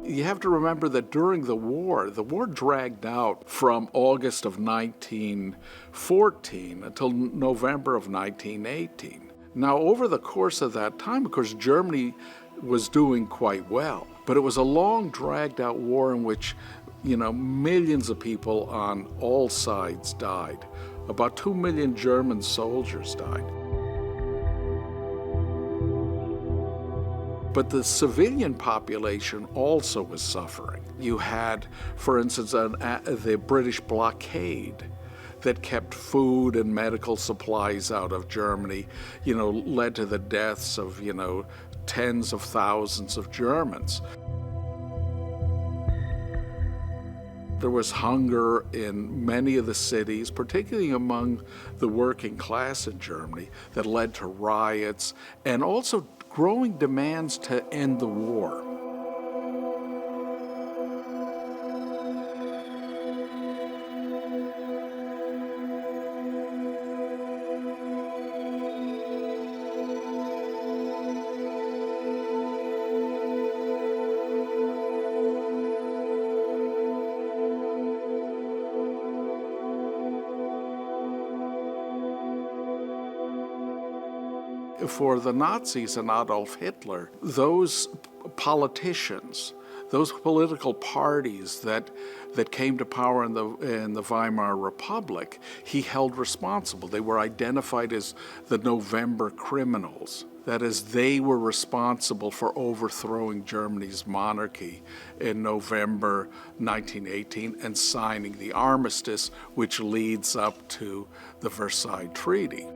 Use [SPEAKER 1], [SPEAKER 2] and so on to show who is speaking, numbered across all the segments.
[SPEAKER 1] You have to remember that during the war dragged out from August of 1914 until November of 1918. Now, over the course of that time, of course, Germany was doing quite well, but it was a long, dragged-out war in which, millions of people on all sides died. About 2 million German soldiers died. But the civilian population also was suffering. You had, for instance, the British blockade that kept food and medical supplies out of Germany, led to the deaths of, tens of thousands of Germans. There was hunger in many of the cities, particularly among the working class in Germany, that led to riots and also growing demands to end the war. For the Nazis and Adolf Hitler, those politicians, those political parties that came to power in the Weimar Republic, he held responsible. They were identified as the November criminals. That is, they were responsible for overthrowing Germany's monarchy in November 1918 and signing the armistice, which leads up to the Versailles Treaty.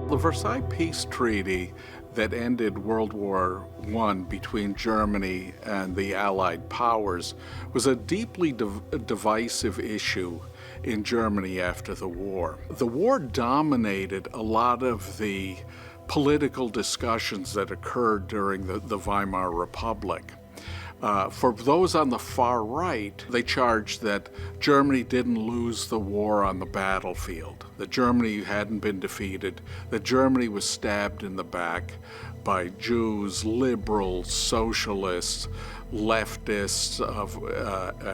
[SPEAKER 1] The Versailles Peace Treaty that ended World War I between Germany and the Allied powers was a deeply divisive issue in Germany after the war. The war dominated a lot of the political discussions that occurred during the Weimar Republic. For those on the far right, they charged that Germany didn't lose the war on the battlefield, that Germany hadn't been defeated, that Germany was stabbed in the back by Jews, liberals, socialists, leftists,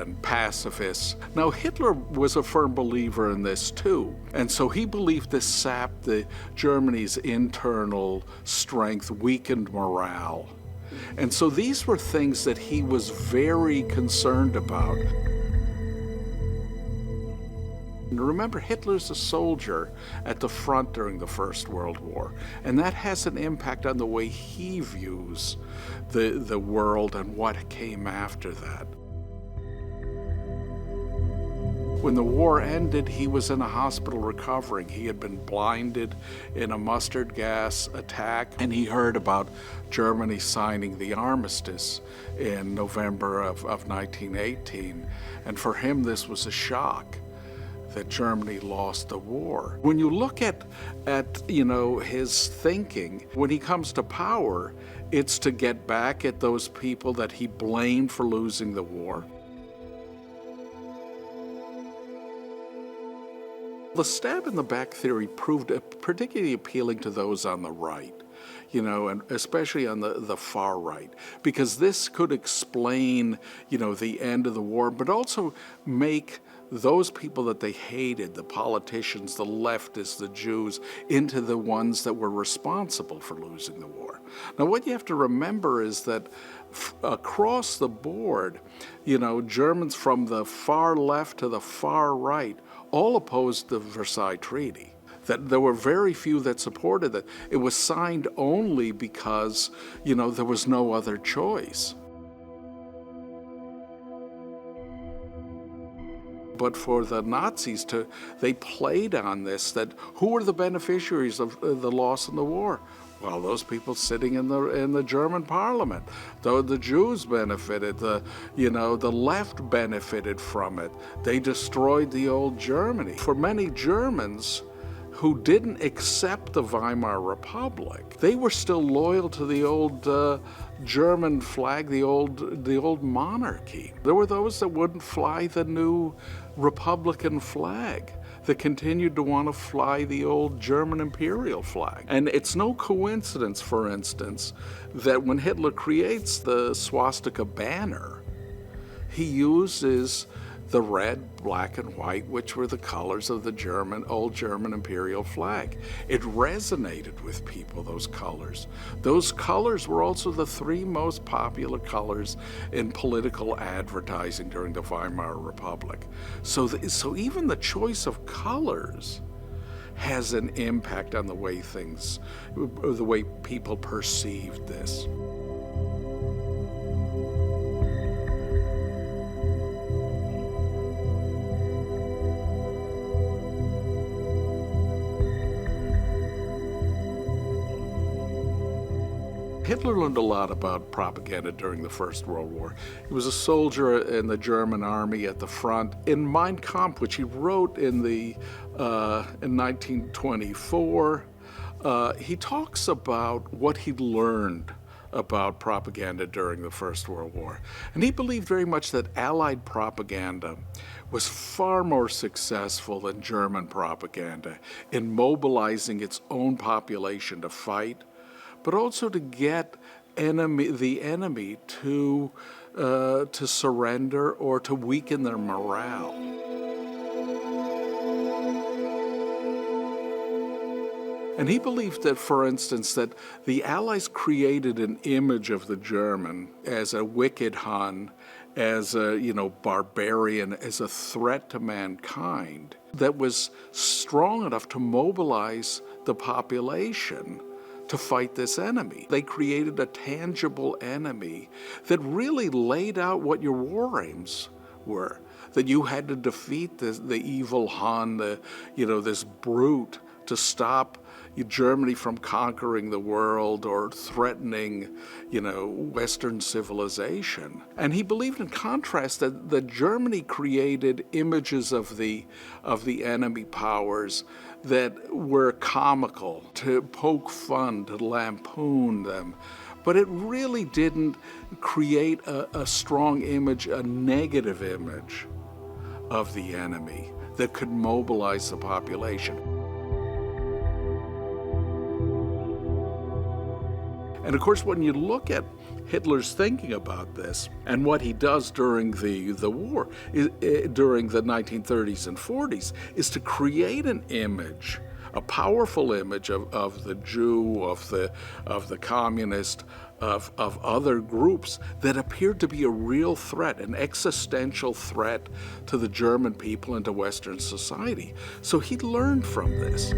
[SPEAKER 1] and pacifists. Now, Hitler was a firm believer in this too, and so he believed this sapped Germany's internal strength, weakened morale. And so these were things that he was very concerned about. And remember, Hitler's a soldier at the front during the First World War, and that has an impact on the way he views the world and what came after that. When the war ended, he was in a hospital recovering. He had been blinded in a mustard gas attack, and he heard about Germany signing the armistice in November of 1918. And for him, this was a shock that Germany lost the war. When you look at his thinking, when he comes to power, it's to get back at those people that he blamed for losing the war. The stab in the back theory proved particularly appealing to those on the right, and especially on the far right, because this could explain, the end of the war, but also make those people that they hated, the politicians, the leftists, the Jews, into the ones that were responsible for losing the war. Now, what you have to remember is that across the board, Germans from the far left to the far right all opposed the Versailles Treaty. That there were very few that supported it. It was signed only because, there was no other choice. But for the Nazis, they played on this, that who were the beneficiaries of the loss in the war? Well, those people sitting in the German parliament. Though the Jews benefited, the left benefited from it. They destroyed the old Germany. For many Germans who didn't accept the Weimar Republic. They were still loyal to the old German flag, the old monarchy. There were those that wouldn't fly the new Republican flag, that continued to want to fly the old German imperial flag. And it's no coincidence, for instance, that when Hitler creates the swastika banner, he uses the red, black, and white, which were the colors of the old German imperial flag. It resonated with people, those colors. Those colors were also the three most popular colors in political advertising during the Weimar Republic. So even the choice of colors has an impact on the way people perceived this. Hitler learned a lot about propaganda during the First World War. He was a soldier in the German army at the front. In Mein Kampf, which he wrote in 1924, he talks about what he learned about propaganda during the First World War. And he believed very much that Allied propaganda was far more successful than German propaganda in mobilizing its own population to fight, but also to get the enemy to surrender or to weaken their morale. And he believed that, for instance, that the Allies created an image of the German as a wicked Hun, as a barbarian, as a threat to mankind that was strong enough to mobilize the population to fight this enemy. They created a tangible enemy that really laid out what your war aims were, that you had to defeat the evil Hun, this brute, to stop Germany from conquering the world or threatening, Western civilization. And he believed, in contrast, that Germany created images of the enemy powers that were comical, to poke fun, to lampoon them. But it really didn't create a strong image, a negative image of the enemy that could mobilize the population. And of course, when you look at Hitler's thinking about this and what he does during the war, during the 1930s and 40s, is to create an image, a powerful image of the Jew, of the communist, of other groups that appeared to be a real threat, an existential threat to the German people and to Western society. So he learned from this.